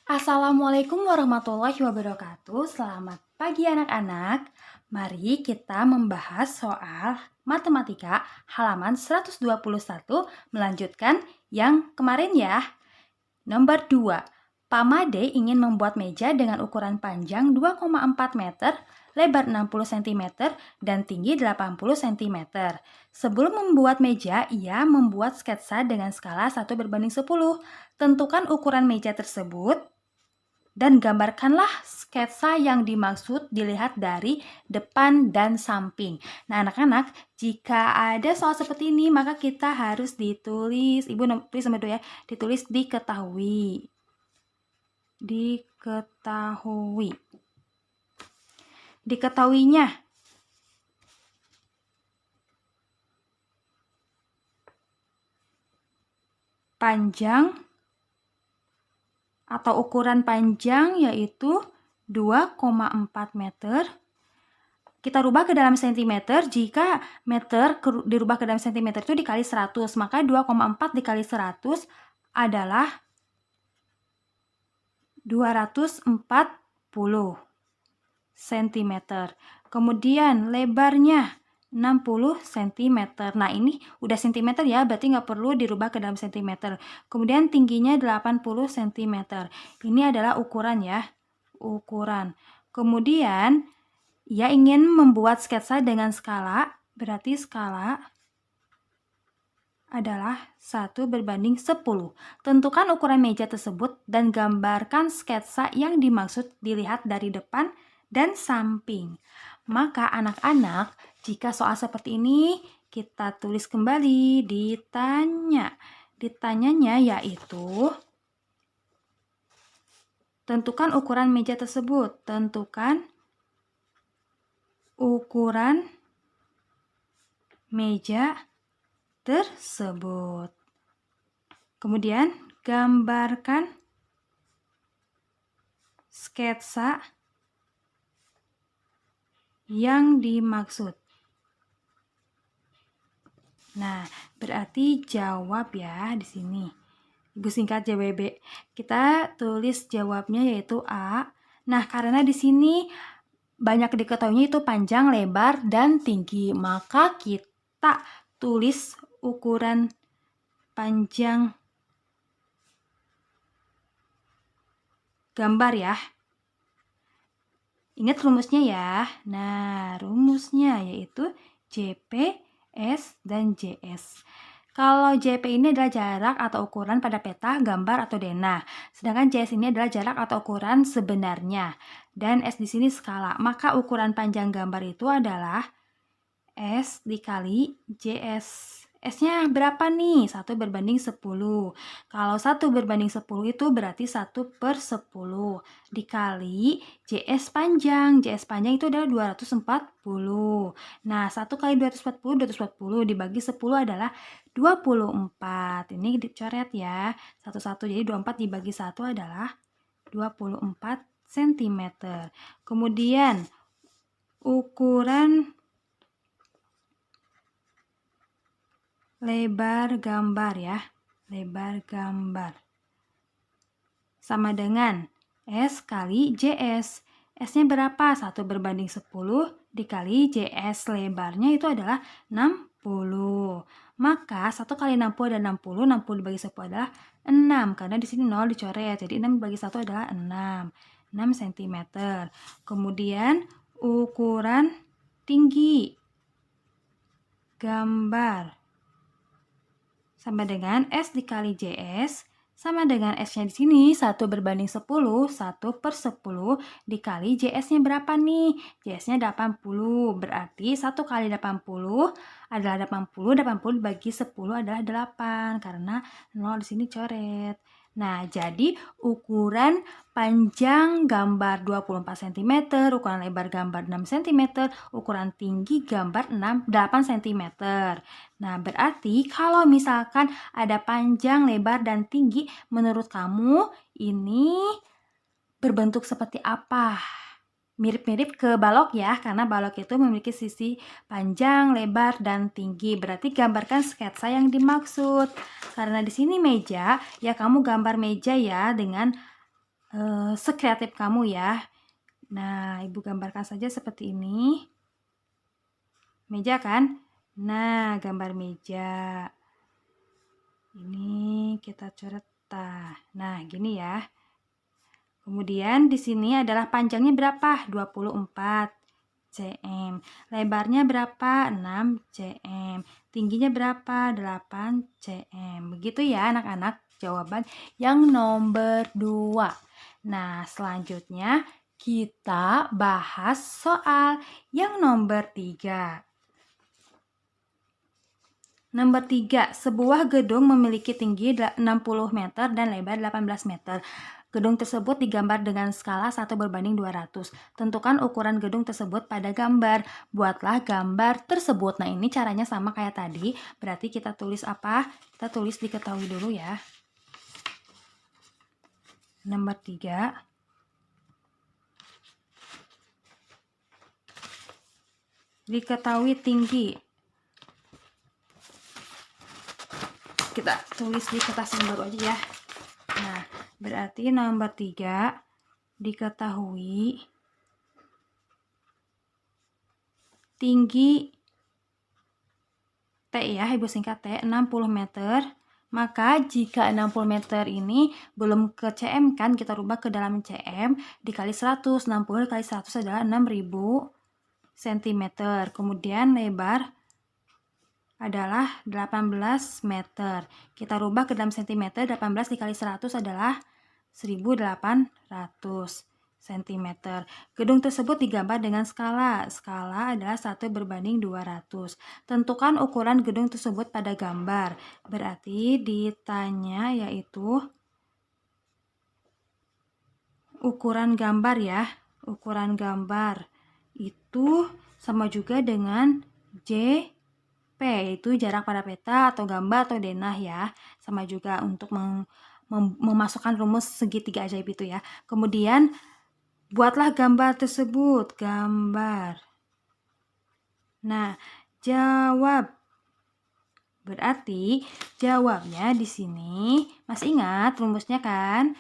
Assalamualaikum warahmatullahi wabarakatuh. Selamat pagi anak-anak. Mari kita membahas soal matematika halaman 121 melanjutkan yang kemarin ya. Nomor 2. Pak Made ingin membuat meja dengan ukuran panjang 2,4 meter, lebar 60 cm, dan tinggi 80 cm. Sebelum membuat meja, ia membuat sketsa dengan skala 1:10. Tentukan ukuran meja tersebut dan gambarkanlah sketsa yang dimaksud dilihat dari depan dan samping. Nah, anak-anak, jika ada soal seperti ini, maka kita harus ditulis, Ibu tulis sama ya, ditulis diketahui. Diketahui. Diketahuinya. Panjang atau ukuran panjang yaitu 2,4 meter. Kita rubah ke dalam sentimeter, jika meter dirubah ke dalam sentimeter itu dikali 100, maka 2,4 dikali 100 adalah 240 cm. Kemudian lebarnya 60 cm. Nah, ini udah cm ya, berarti nggak perlu dirubah ke dalam cm. Kemudian tingginya 80 cm. Ini adalah ukuran ya, ukuran. Kemudian ia ingin membuat sketsa dengan skala, berarti skala adalah 1:10. Tentukan ukuran meja tersebut dan gambarkan sketsa yang dimaksud dilihat dari depan dan samping. Maka anak-anak, jika soal seperti ini, kita tulis kembali ditanya. Ditanyanya yaitu, tentukan ukuran meja tersebut. Tentukan ukuran meja tersebut. Kemudian gambarkan sketsa yang dimaksud. Nah, berarti jawab ya di sini. Ibu singkat JWB. Kita tulis jawabnya yaitu A. Nah, karena di sini banyak diketahuinya itu panjang, lebar, dan tinggi, maka kita tulis ukuran panjang gambar ya. Ingat rumusnya ya. Nah, rumusnya yaitu JP, S, dan JS. Kalau JP ini adalah jarak atau ukuran pada peta, gambar, atau denah. Sedangkan JS ini adalah jarak atau ukuran sebenarnya. Dan S di sini skala. Maka ukuran panjang gambar itu adalah S dikali JS. S-nya berapa nih? 1:10. Kalau 1:10 itu berarti 1/10 dikali JS panjang. JS panjang itu adalah 240. Nah, 1 kali 240 dibagi 10 adalah 24. Ini dicoret ya. Satu-satu, jadi 24 dibagi 1 adalah 24 cm. Kemudian ukuran lebar gambar ya, lebar gambar sama dengan S kali JS. S-nya berapa? 1/10 dikali JS, lebarnya itu adalah 60. Maka 1 kali 60 adalah 60, 60 dibagi 10 adalah 6, karena di sini 0 dicoret, jadi 6 dibagi 1 adalah 6 cm. Kemudian ukuran tinggi gambar sama dengan S dikali JS, sama dengan S-nya di sini 1/10, 1/10 dikali JS-nya berapa nih? JS-nya 80, berarti 1 kali 80 adalah 80, 80 dibagi 10 adalah 8, karena 0 di sini coret. Nah, jadi ukuran panjang gambar 24 cm, ukuran lebar gambar 6 cm, ukuran tinggi gambar 8 cm. Nah, berarti kalau misalkan ada panjang, lebar, dan tinggi, menurut kamu ini berbentuk seperti apa? Mirip-mirip ke balok ya, karena balok itu memiliki sisi panjang, lebar, dan tinggi. Berarti gambarkan sketsa yang dimaksud. Karena di sini meja, ya kamu gambar meja ya dengan sekreatif kamu ya. Nah, Ibu gambarkan saja seperti ini. Meja kan? Nah, gambar meja. Ini kita coret. Nah, gini ya. Kemudian di sini adalah panjangnya berapa? 24 cm. Lebarnya berapa? 6 cm. Tingginya berapa? 8 cm. Begitu ya anak-anak jawaban yang nomor 2. Nah, selanjutnya kita bahas soal yang nomor 3. Nomor 3, sebuah gedung memiliki tinggi 60 meter dan lebar 18 meter. Gedung tersebut digambar dengan skala 1:200. Tentukan ukuran gedung tersebut pada gambar. Buatlah gambar tersebut. Nah, ini caranya sama kayak tadi. Berarti kita tulis apa? Kita tulis diketahui dulu ya. Nomor 3. Diketahui tinggi. Kita tulis di kertas yang baru aja ya. Nah, berarti nomor 3 diketahui tinggi T ya, Ibu singkat T, 60 meter. Maka jika 60 meter ini belum ke cm kan, kita rubah ke dalam cm, dikali 100. 60 dikali 100 adalah 6000 cm. Kemudian lebar adalah 18 meter. Kita rubah ke dalam cm, 18 dikali 100 adalah 1800 cm. Gedung tersebut digambar dengan skala. Skala adalah 1:200. Tentukan ukuran gedung tersebut pada gambar. Berarti ditanya yaitu ukuran gambar ya. Ukuran gambar itu sama juga dengan JP, yaitu jarak pada peta atau gambar atau denah ya. Sama juga untuk memasukkan rumus segitiga ajaib itu ya. Kemudian buatlah gambar tersebut, gambar. Nah, jawab. Berarti jawabnya di sini masih ingat rumusnya kan?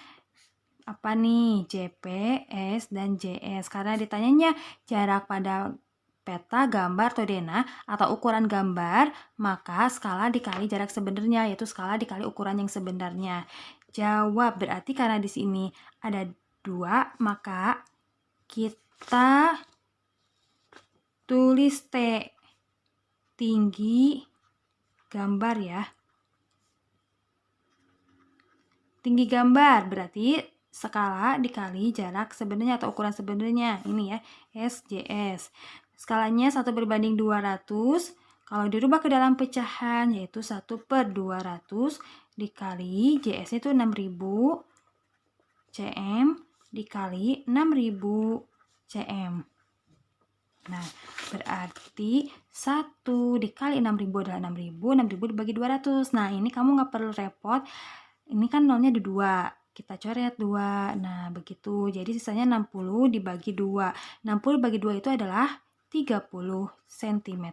Apa nih? JP, S, dan JS. Karena ditanyanya jarak pada peta, gambar, atau denah, atau ukuran gambar, maka skala dikali jarak sebenarnya, yaitu skala dikali ukuran yang sebenarnya. Jawab. Berarti karena di sini ada 2, maka kita tulis T, tinggi gambar ya. Tinggi gambar berarti skala dikali jarak sebenarnya atau ukuran sebenarnya. Ini ya, SJS. Skalanya 1:200. Kalau dirubah ke dalam pecahan yaitu 1/200 dikali JS itu 6000 cm dikali 6000 cm. Nah, berarti 1 dikali 6000 adalah 6000, 6000 dibagi 200. Nah, ini kamu nggak perlu repot. Ini kan nolnya ada 2. Kita coret 2. Nah, begitu. Jadi sisanya 60 dibagi 2. 60 dibagi 2 itu adalah 30 cm.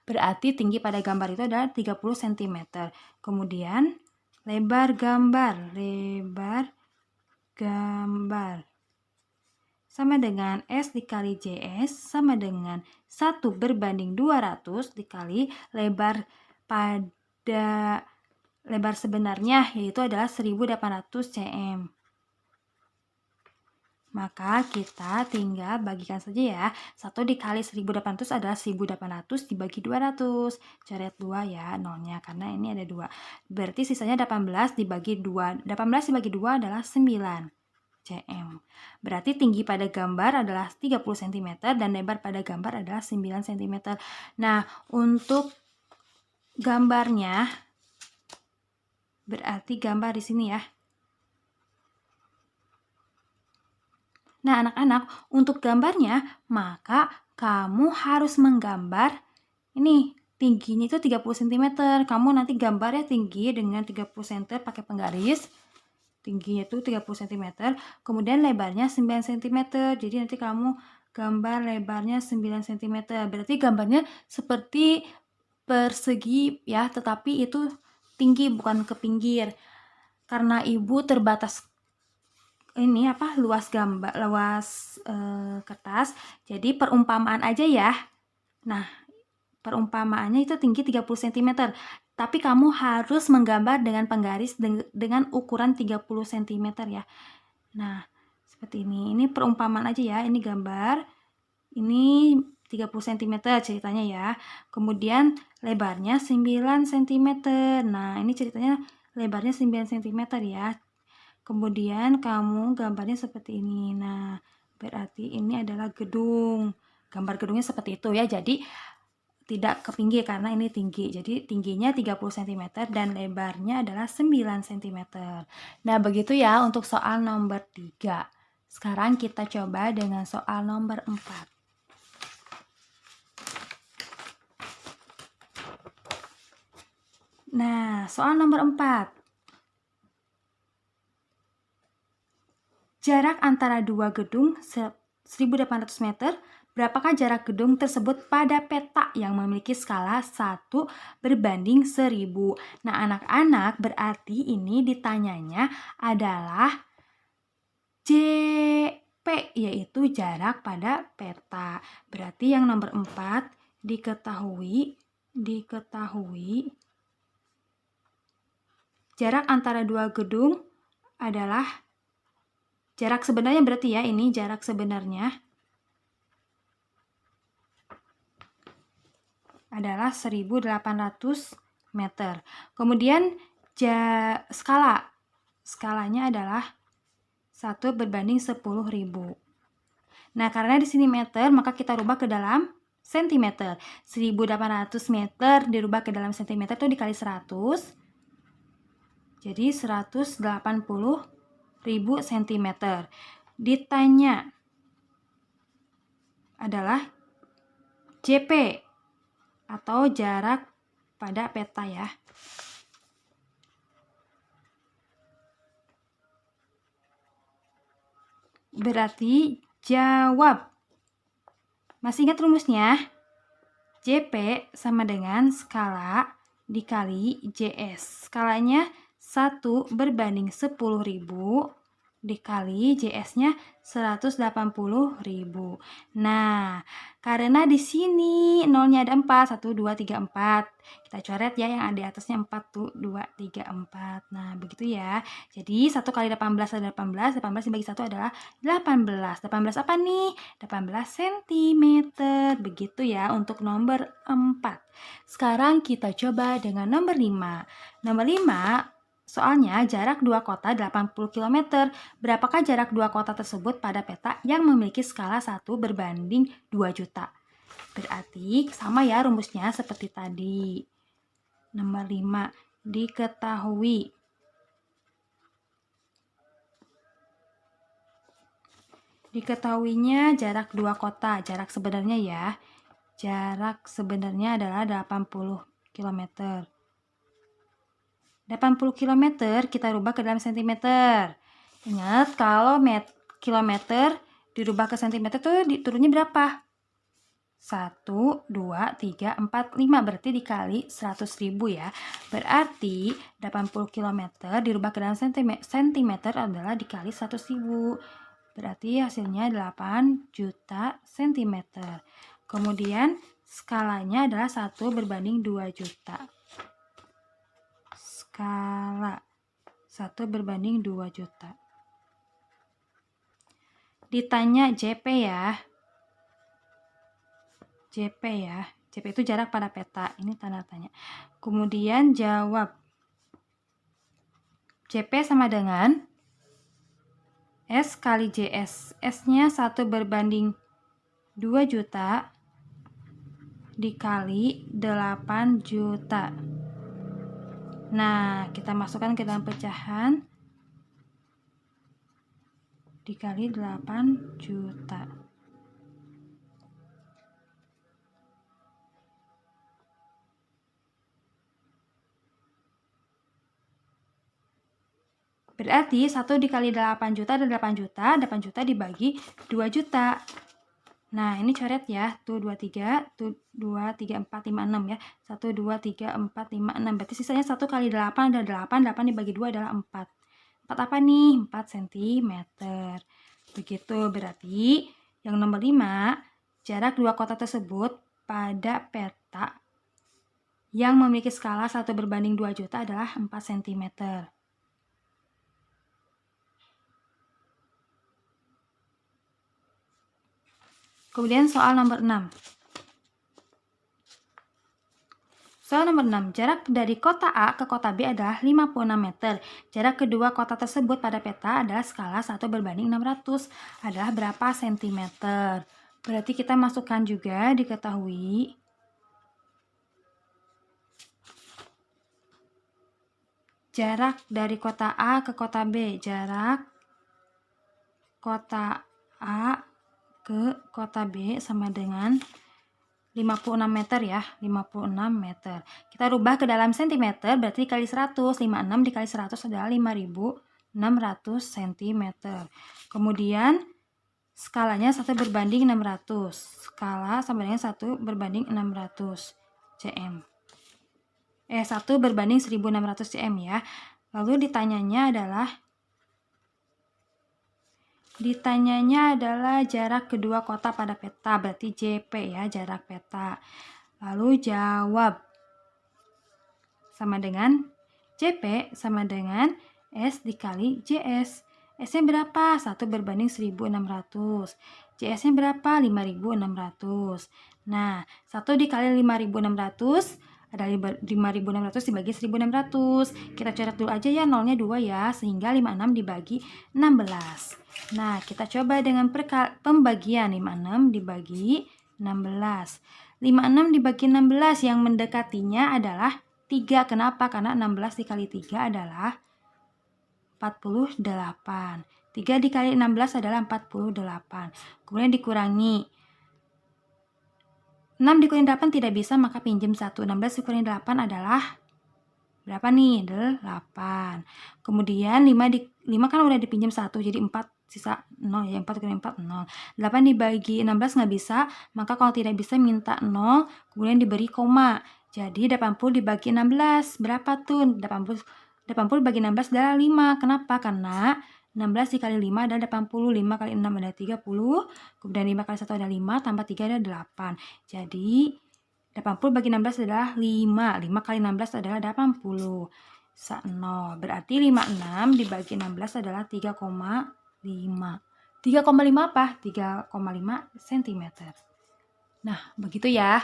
Berarti tinggi pada gambar itu adalah 30 cm. Kemudian lebar gambar. Lebar gambar sama dengan S dikali JS sama dengan 1/200 dikali lebar pada lebar sebenarnya, yaitu adalah 1800 cm. Maka kita tinggal bagikan saja ya. 1 dikali 1800 adalah 1800 dibagi 200. Coret 2 ya nolnya karena ini ada 2. Berarti sisanya 18 dibagi 2. 18 dibagi 2 adalah 9 cm. Berarti tinggi pada gambar adalah 30 cm dan lebar pada gambar adalah 9 cm. Nah, untuk gambarnya berarti gambar di sini ya. Nah, anak-anak, untuk gambarnya, maka kamu harus menggambar ini tingginya itu 30 cm. Kamu nanti gambarnya tinggi dengan 30 cm pakai penggaris. Tingginya itu 30 cm. Kemudian lebarnya 9 cm. Jadi nanti kamu gambar lebarnya 9 cm. Berarti gambarnya seperti persegi ya, tetapi itu tinggi bukan ke pinggir. Karena Ibu terbatas ini luas gambar, kertas. Jadi perumpamaan aja ya. Nah, perumpamaannya itu tinggi 30 cm. Tapi kamu harus menggambar dengan penggaris dengan ukuran 30 cm ya. Nah, seperti ini. Ini perumpamaan aja ya. Ini gambar. Ini 30 cm ceritanya ya. Kemudian lebarnya 9 cm. Nah, ini ceritanya lebarnya 9 cm ya. Kemudian kamu gambarnya seperti ini. Nah, berarti ini adalah gedung. Gambar gedungnya seperti itu ya. Jadi tidak ke pinggir karena ini tinggi. Jadi tingginya 30 cm dan lebarnya adalah 9 cm. Nah, begitu ya untuk soal nomor 3. Sekarang kita coba dengan soal nomor 4. Nah, soal nomor 4. Jarak antara dua gedung 1.800 meter, berapakah jarak gedung tersebut pada peta yang memiliki skala 1 berbanding 1000? Nah, anak-anak, berarti ini ditanyanya adalah JP, yaitu jarak pada peta. Berarti yang nomor 4 diketahui jarak antara dua gedung adalah jarak sebenarnya, berarti ya ini jarak sebenarnya adalah 1.800 meter. Kemudian skalanya adalah 1 berbanding 10.000. Nah, karena di sini meter, maka kita rubah ke dalam cm. 1.800 meter dirubah ke dalam cm itu dikali 100. Jadi 180.000 cm. Ditanya adalah JP atau jarak pada peta ya. Berarti jawab. Masih ingat rumusnya? JP sama dengan skala dikali JS. Skalanya 1 berbanding 10.000 dikali JS-nya 180.000. Nah, karena di sini nolnya ada 4, 1, 2, 3, 4. Kita coret ya yang ada di atasnya 4, tuh, 2, 3, 4. Nah, begitu ya. Jadi 1 kali 18 adalah 18, 18 dibagi 1 adalah 18. 18 apa nih? 18 cm. Begitu ya untuk nomor 4. Sekarang kita coba dengan nomor 5. Nomor 5, soalnya jarak dua kota 80 km. Berapakah jarak dua kota tersebut pada peta yang memiliki skala 1 berbanding 2 juta? Berarti sama ya rumusnya seperti tadi. Nomor 5, diketahui. Diketahuinya jarak dua kota, jarak sebenarnya ya. Jarak sebenarnya adalah 80 km. 80 km kita rubah ke dalam cm. Ingat, kalau kilometer dirubah ke cm tuh turunnya berapa? 1, 2, 3, 4, 5. Berarti dikali 100.000 ya. Berarti 80 km dirubah ke dalam cm adalah dikali 100.000. Berarti hasilnya 8 juta cm. Kemudian skalanya adalah 1 berbanding 2 juta. Skala 1 berbanding 2 juta. Ditanya JP ya. JP ya. JP itu jarak pada peta. Ini tanda tanya. Kemudian jawab. JP sama dengan S kali JS. S-nya 1 berbanding 2 juta dikali 8 juta. Nah, kita masukkan ke dalam pecahan. Dikali 8 juta. Berarti 1 dikali 8 juta ada 8 juta. 8 juta dibagi 2 juta. Nah, ini coret ya. Tuh 2, 3, tuh 2, 3, 4, 5, 6 ya. 1, 2, 3, 4, 5, 6. Berarti sisanya 1 kali 8 ada 8. 8 dibagi 2 adalah 4. 4 apa nih? 4 cm. Begitu, berarti yang nomor 5, jarak dua kota tersebut pada peta yang memiliki skala 1/2 juta adalah 4 cm. Kemudian soal nomor 6. Soal nomor 6, jarak dari kota A ke kota B adalah 56 meter. Jarak kedua kota tersebut pada peta adalah skala 1/600 adalah berapa sentimeter? Berarti kita masukkan juga diketahui jarak dari kota A ke kota B. Jarak kota A ke kota B sama dengan 56 meter ya, 56 meter. Kita rubah ke dalam sentimeter, berarti dikali 100, 56 dikali 100 adalah 5600 cm. Kemudian skalanya 1/600. Skala sama dengan 1/600 cm. 1/1600 cm ya. Lalu ditanyanya adalah jarak kedua kota pada peta, berarti JP ya, jarak peta. Lalu jawab. Sama dengan JP sama dengan S dikali JS. S-nya berapa? 1/1600. JS-nya berapa? 5600. Nah, 1 dikali 5600 ada 5600 dibagi 1600. Kita coret dulu aja ya, nolnya 2 ya, sehingga 56 dibagi 16. Nah, kita coba dengan pembagian 56 dibagi 16. 56 dibagi 16 yang mendekatinya adalah 3. Kenapa? Karena 16 dikali 3 adalah 48. 3 dikali 16 adalah 48. Kemudian dikurangi. 6 dikurangi 8 tidak bisa, maka pinjam 1. 16 dikurangi 8 adalah berapa nih? 8. Kemudian 5 kan udah dipinjam 1, jadi 4 sisa 0 ya, 4 dikurangi 4, 0. 8 dibagi 16 nggak bisa, maka kalau tidak bisa minta 0, kemudian diberi koma. Jadi 80 dibagi 16, berapa tuh? 80 dibagi 16 adalah 5. Kenapa? Karena 16 dikali 5 adalah 80, 5 kali 6 adalah 30, kemudian 5 kali 1 adalah 5, tambah 3 adalah 8. Jadi 80 bagi 16 adalah 5. 5 kali 16 adalah 80. 0. Berarti 56 dibagi 16 adalah 3,5. 3,5 apa? 3,5 cm. Nah, begitu ya.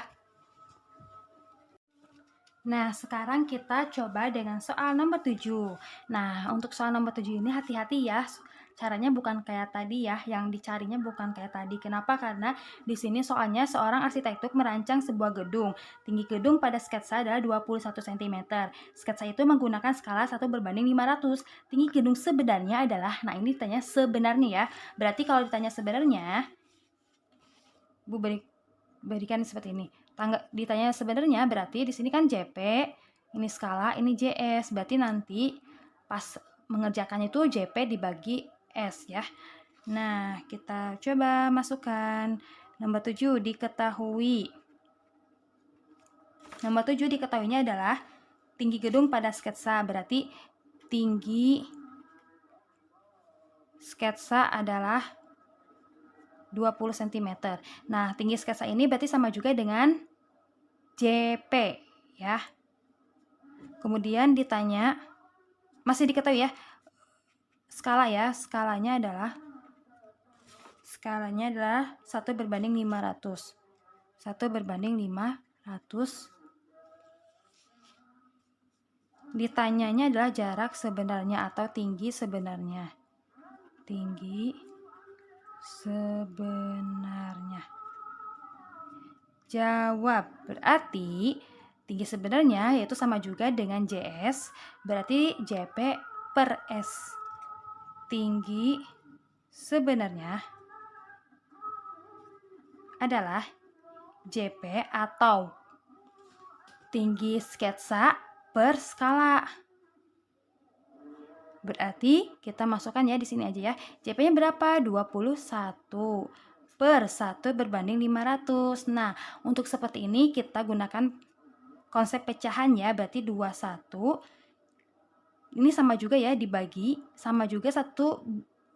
Nah, sekarang kita coba dengan soal nomor 7. Nah, untuk soal nomor 7 ini hati-hati ya. Caranya bukan kayak tadi ya, yang dicarinya bukan kayak tadi. Kenapa? Karena di sini soalnya seorang arsitektur merancang sebuah gedung. Tinggi gedung pada sketsa adalah 21 cm. Sketsa itu menggunakan skala 1/500. Tinggi gedung sebenarnya adalah, nah ini ditanya sebenarnya ya. Berarti kalau ditanya sebenarnya, Bu berikan seperti ini. Ditanya sebenarnya berarti di sini kan JP, ini skala, ini JS. Berarti nanti pas mengerjakannya itu JP dibagi S ya. Nah, kita coba masukkan. Nomor 7 diketahui. Nomor 7 diketahuinya adalah tinggi gedung pada sketsa. Berarti tinggi sketsa adalah 20 cm. Nah, tinggi sketsa ini berarti sama juga dengan JP ya. Kemudian ditanya, masih diketahui ya, skala ya, skalanya adalah 1/500. 1/500. Ditanyanya adalah jarak sebenarnya atau tinggi sebenarnya. Tinggi sebenarnya. Jawab. Berarti tinggi sebenarnya yaitu sama juga dengan JS, berarti JP per S. Tinggi sebenarnya adalah JP atau tinggi sketsa per skala. Berarti kita masukkan ya di sini aja ya. JP-nya berapa? 21 per 1/500. Nah, untuk seperti ini kita gunakan konsep pecahan ya, berarti 21 ini sama juga ya, dibagi, sama juga 1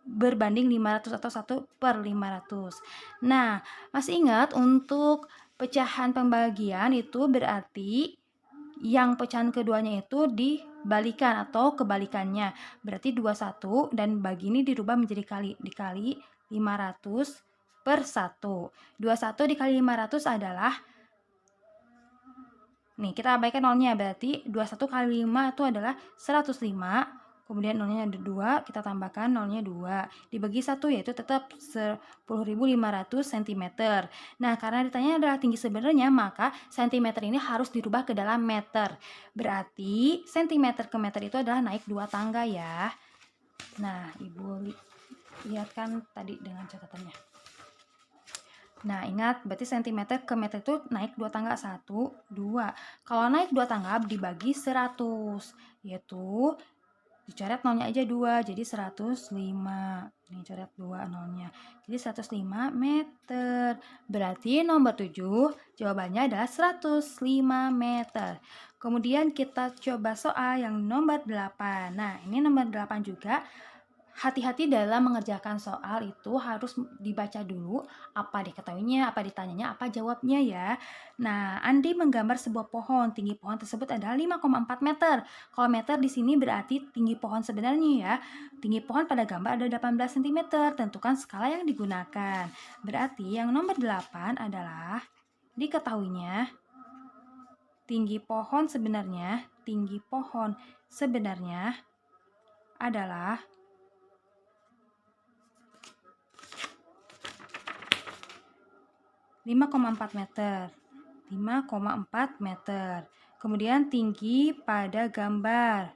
berbanding 500 atau 1/500. Nah, masih ingat untuk pecahan pembagian itu berarti yang pecahan keduanya itu dibalikan atau kebalikannya. Berarti 21 dan bagi ini dirubah menjadi dikali 500/1. 21 dikali 500 adalah, nih kita abaikan nolnya, berarti 21 kali 5 itu adalah 105. Kemudian nolnya ada 2, kita tambahkan nolnya 2. Dibagi 1 yaitu tetap 10.500 cm. Nah, karena ditanya adalah tinggi sebenarnya, maka cm ini harus dirubah ke dalam meter. Berarti cm ke meter itu adalah naik 2 tangga ya. Nah, Ibu lihatkan tadi dengan catatannya. Nah, ingat berarti cm ke meter itu naik 2 tangga, 1, 2. Kalau naik 2 tangga dibagi 100, yaitu dicoret nolnya aja 2, jadi 105. Nih, coret 2 nolnya. Jadi 105 meter. Berarti nomor 7 jawabannya adalah 105 meter. Kemudian kita coba soal yang nomor 8. Nah, ini nomor 8 juga. Hati-hati dalam mengerjakan soal itu harus dibaca dulu apa diketahuinya, apa ditanyanya, apa jawabnya ya. Nah, Andi menggambar sebuah pohon. Tinggi pohon tersebut adalah 5,4 meter. Kalau meter di sini berarti tinggi pohon sebenarnya ya. Tinggi pohon pada gambar ada 18 cm. Tentukan skala yang digunakan. Berarti yang nomor 8 adalah diketahuinya tinggi pohon sebenarnya adalah 5,4 meter. 5,4 meter. Kemudian tinggi pada gambar.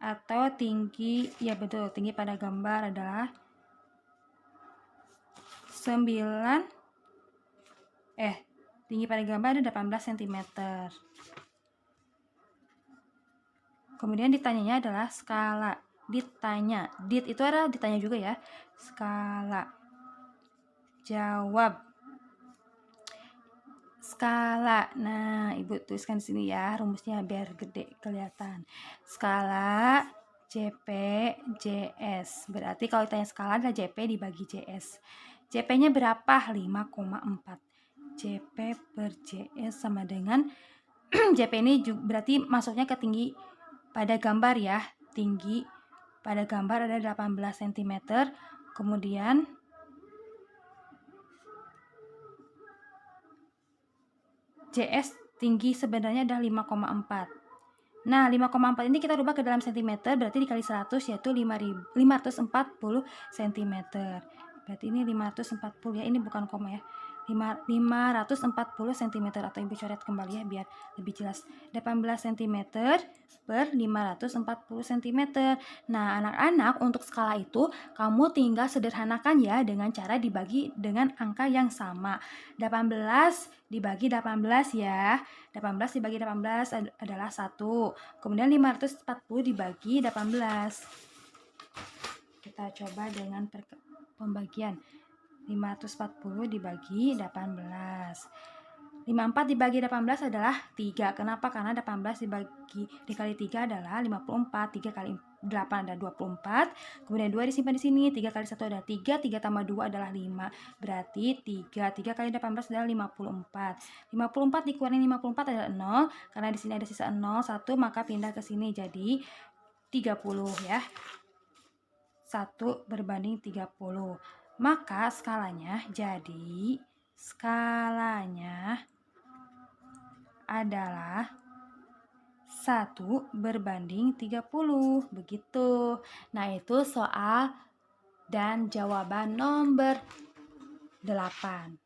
Atau tinggi, ya betul, tinggi pada gambar adalah 9, tinggi pada gambar ada 18 cm. Kemudian ditanyanya adalah skala. Ditanya, dit itu adalah ditanya juga ya. Skala. Jawab. Skala. Nah, Ibu tuliskan di sini ya rumusnya biar gede kelihatan. Skala JP JS. Berarti kalau ditanya skala adalah JP dibagi JS. JP-nya berapa? 5,4. JP per JS sama dengan JP ini juga berarti masuknya ke tinggi pada gambar ya. Tinggi pada gambar ada 18 cm. Kemudian JS tinggi sebenarnya adalah 5,4. Nah, 5,4 ini kita rubah ke dalam cm, berarti dikali 100 yaitu 540 cm. Berarti ini 540 ya, ini bukan koma ya. 540 cm atau Ibu coret kembali ya biar lebih jelas. 18 cm per 540 cm. Nah, anak-anak untuk skala itu kamu tinggal sederhanakan ya dengan cara dibagi dengan angka yang sama. 18 dibagi 18 ya. 18 dibagi 18 adalah 1. Kemudian 540 dibagi 18. Kita coba dengan pembagian. 540 dibagi 18. 54 dibagi 18 adalah 3. Kenapa? Karena 18 dikali 3 adalah 54. 3 kali 8 ada 24. Kemudian 2 disimpan di sini. 3 kali 1 adalah 3. 3 tambah 2 adalah 5. Berarti 3. 3 kali 18 adalah 54. 54 dikurangi 54 adalah 0. Karena di sini ada sisa 0, 1, maka pindah ke sini jadi 30 ya. 1 berbanding 30. Maka skalanya adalah 1 berbanding 30. Begitu. Nah, itu soal dan jawaban nomor 8.